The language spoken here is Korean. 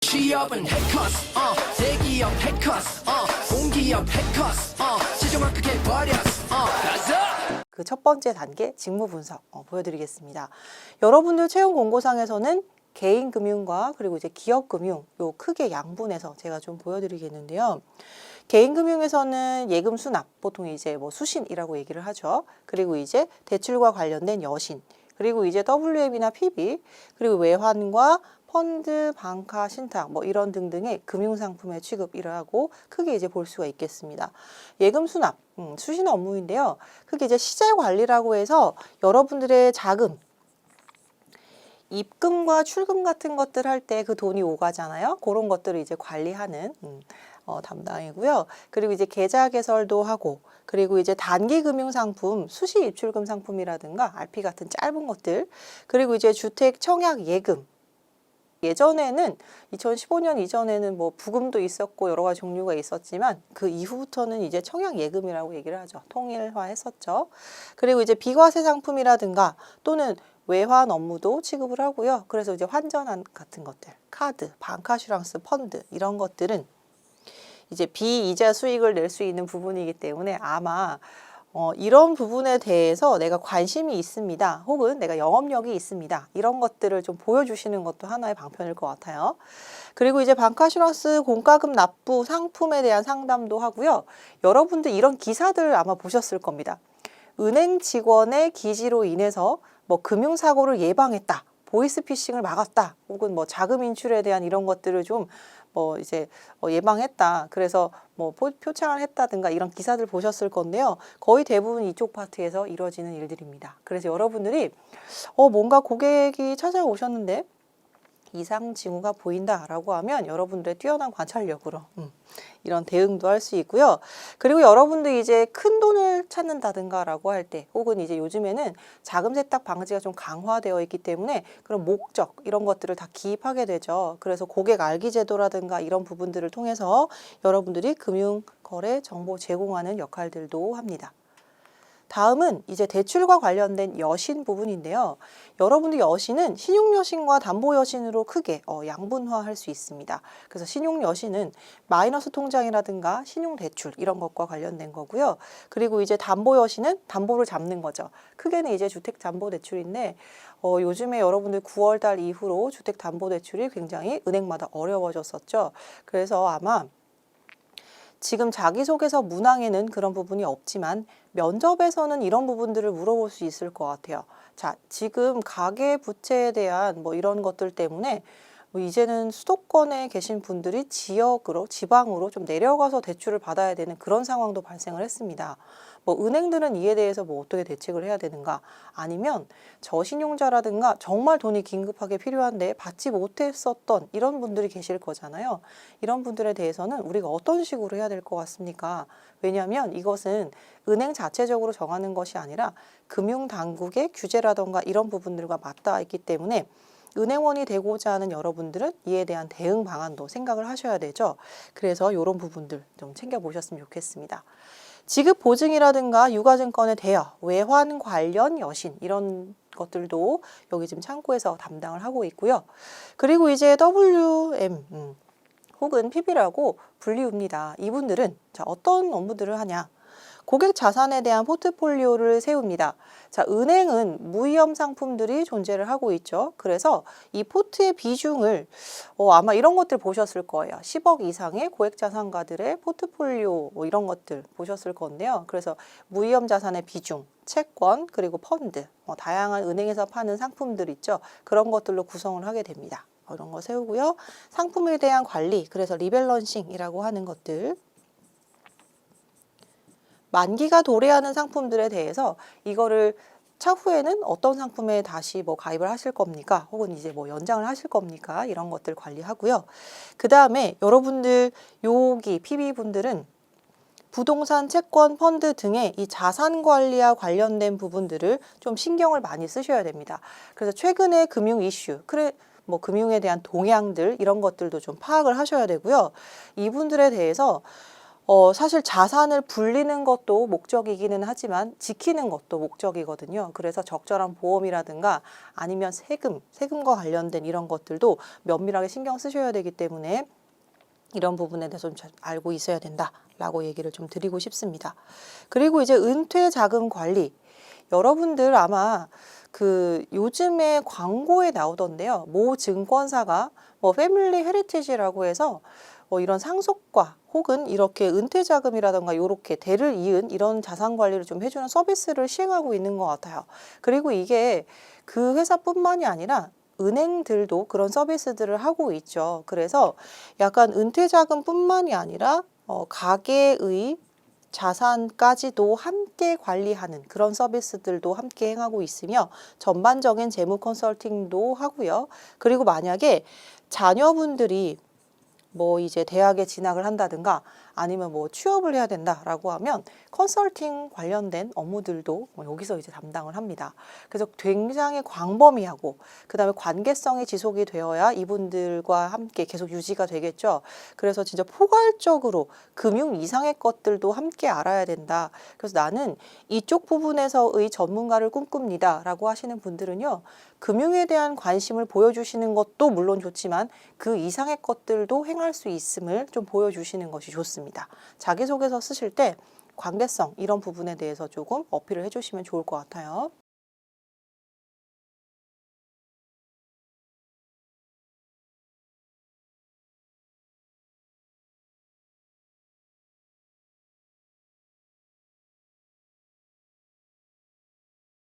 취업은 해커스 대기업 해커스 공기업 해커스 시정을 크게 버렸어 가자. 그 첫 번째 단계 직무 분석 보여드리겠습니다. 여러분들 채용 공고상에서는 개인 금융과 그리고 이제 기업 금융 요 크게 양분해서 제가 좀 보여드리겠는데요. 개인 금융에서는 예금 수납 보통 이제 뭐 수신이라고 얘기를 하죠. 그리고 이제 대출과 관련된 여신, 그리고 이제 WM이나 PB, 그리고 외환과 펀드, 방카, 신탁 뭐 이런 등등의 금융상품의 취급이라고 크게 이제 볼 수가 있겠습니다. 예금 수납, 수신 업무인데요. 크게 이제 시제 관리라고 해서 여러분들의 자금, 입금과 출금 같은 것들 할 때 그 돈이 오가잖아요. 그런 것들을 이제 관리하는 담당이고요. 그리고 이제 계좌 개설도 하고, 그리고 이제 단기 금융 상품, 수시 입출금 상품이라든가 RP 같은 짧은 것들, 그리고 이제 주택 청약 예금. 예전에는 2015년 이전에는 뭐 부금도 있었고 여러 가지 종류가 있었지만 그 이후부터는 이제 청약 예금이라고 얘기를 하죠. 통일화했었죠. 그리고 이제 비과세 상품이라든가 또는 외환 업무도 취급을 하고요. 그래서 이제 환전한 같은 것들, 카드, 방카슈랑스, 펀드 이런 것들은 이제 비이자 수익을 낼 수 있는 부분이기 때문에 아마 이런 부분에 대해서 내가 관심이 있습니다. 혹은 내가 영업력이 있습니다. 이런 것들을 좀 보여주시는 것도 하나의 방편일 것 같아요. 그리고 이제 방카슈랑스 공과금 납부 상품에 대한 상담도 하고요. 여러분들 이런 기사들 아마 보셨을 겁니다. 은행 직원의 기지로 인해서 뭐 금융사고를 예방했다. 보이스피싱을 막았다. 혹은 뭐 자금 인출에 대한 이런 것들을 좀 이제 예방했다. 그래서 뭐 표창을 했다든가 이런 기사들 보셨을 건데요. 거의 대부분 이쪽 파트에서 이루어지는 일들입니다. 그래서 여러분들이 뭔가 고객이 찾아오셨는데 이상 징후가 보인다라고 하면 여러분들의 뛰어난 관찰력으로 이런 대응도 할 수 있고요. 그리고 여러분들이 이제 큰 돈을 찾는다든가라고 할 때, 혹은 이제 요즘에는 자금 세탁 방지가 좀 강화되어 있기 때문에 그런 목적 이런 것들을 다 기입하게 되죠. 그래서 고객 알기 제도라든가 이런 부분들을 통해서 여러분들이 금융 거래 정보 제공하는 역할들도 합니다. 다음은 이제 대출과 관련된 여신 부분인데요. 여러분들 여신은 신용여신과 담보여신으로 크게 양분화할 수 있습니다. 그래서 신용여신은 마이너스 통장이라든가 신용대출 이런 것과 관련된 거고요. 그리고 이제 담보여신은 담보를 잡는 거죠. 크게는 이제 주택담보대출인데 요즘에 여러분들 9월 달 이후로 주택담보대출이 굉장히 은행마다 어려워졌었죠. 그래서 아마 지금 자기소개서 문항에는 그런 부분이 없지만 면접에서는 이런 부분들을 물어볼 수 있을 것 같아요. 자, 지금 가계 부채에 대한 뭐 이런 것들 때문에 이제는 수도권에 계신 분들이 지역으로, 지방으로 좀 내려가서 대출을 받아야 되는 그런 상황도 발생을 했습니다. 은행들은 이에 대해서 어떻게 대책을 해야 되는가? 아니면 저신용자라든가 정말 돈이 긴급하게 필요한데 받지 못했었던 이런 분들이 계실 거잖아요. 이런 분들에 대해서는 우리가 어떤 식으로 해야 될 것 같습니까? 왜냐하면 이것은 은행 자체적으로 정하는 것이 아니라 금융당국의 규제라든가 이런 부분들과 맞닿아 있기 때문에 은행원이 되고자 하는 여러분들은 이에 대한 대응 방안도 생각을 하셔야 되죠. 그래서 이런 부분들 좀 챙겨보셨으면 좋겠습니다. 지급 보증이라든가 유가증권의 대여, 외환 관련 여신 이런 것들도 여기 지금 창구에서 담당을 하고 있고요. 그리고 이제 WM 혹은 PB라고 불리웁니다. 이분들은 어떤 업무들을 하냐? 고객 자산에 대한 포트폴리오를 세웁니다. 자, 은행은 무위험 상품들이 존재를 하고 있죠. 그래서 이 포트의 비중을 아마 이런 것들 보셨을 거예요. 10억 이상의 고액 자산가들의 포트폴리오 이런 것들 보셨을 건데요. 그래서 무위험 자산의 비중, 채권, 그리고 펀드, 다양한 은행에서 파는 상품들 있죠. 그런 것들로 구성을 하게 됩니다. 이런 거 세우고요. 상품에 대한 관리, 그래서 리밸런싱이라고 하는 것들. 만기가 도래하는 상품들에 대해서 이거를 차후에는 어떤 상품에 다시 가입을 하실 겁니까? 혹은 이제 연장을 하실 겁니까? 이런 것들 관리하고요. 그 다음에 여러분들 여기 PB분들은 부동산, 채권, 펀드 등의 이 자산 관리와 관련된 부분들을 좀 신경을 많이 쓰셔야 됩니다. 그래서 최근에 금융 이슈, 금융에 대한 동향들 이런 것들도 좀 파악을 하셔야 되고요. 이분들에 대해서 사실 자산을 불리는 것도 목적이기는 하지만 지키는 것도 목적이거든요. 그래서 적절한 보험이라든가 아니면 세금과 관련된 이런 것들도 면밀하게 신경 쓰셔야 되기 때문에 이런 부분에 대해서 좀 잘 알고 있어야 된다라고 얘기를 좀 드리고 싶습니다. 그리고 이제 은퇴 자금 관리. 여러분들 아마 그 요즘에 광고에 나오던데요. 모 증권사가 뭐 패밀리 헤리티지라고 해서 이런 상속과 혹은 이렇게 은퇴 자금이라던가 이렇게 대를 이은 이런 자산 관리를 좀 해주는 서비스를 시행하고 있는 것 같아요. 그리고 이게 그 회사뿐만이 아니라 은행들도 그런 서비스들을 하고 있죠. 그래서 약간 은퇴 자금뿐만이 아니라 가계의 자산까지도 함께 관리하는 그런 서비스들도 함께 행하고 있으며 전반적인 재무 컨설팅도 하고요. 그리고 만약에 자녀분들이 뭐 이제 대학에 진학을 한다든가 아니면 뭐 취업을 해야 된다라고 하면 컨설팅 관련된 업무들도 여기서 이제 담당을 합니다. 그래서 굉장히 광범위하고 그다음에 관계성이 지속이 되어야 이분들과 함께 계속 유지가 되겠죠. 그래서 진짜 포괄적으로 금융 이상의 것들도 함께 알아야 된다. 그래서 나는 이쪽 부분에서의 전문가를 꿈꿉니다라고 하시는 분들은요. 금융에 대한 관심을 보여주시는 것도 물론 좋지만 그 이상의 것들도 행할 수 있음을 좀 보여주시는 것이 좋습니다. 자기소개서 쓰실 때 관계성 이런 부분에 대해서 조금 어필을 해주시면 좋을 것 같아요.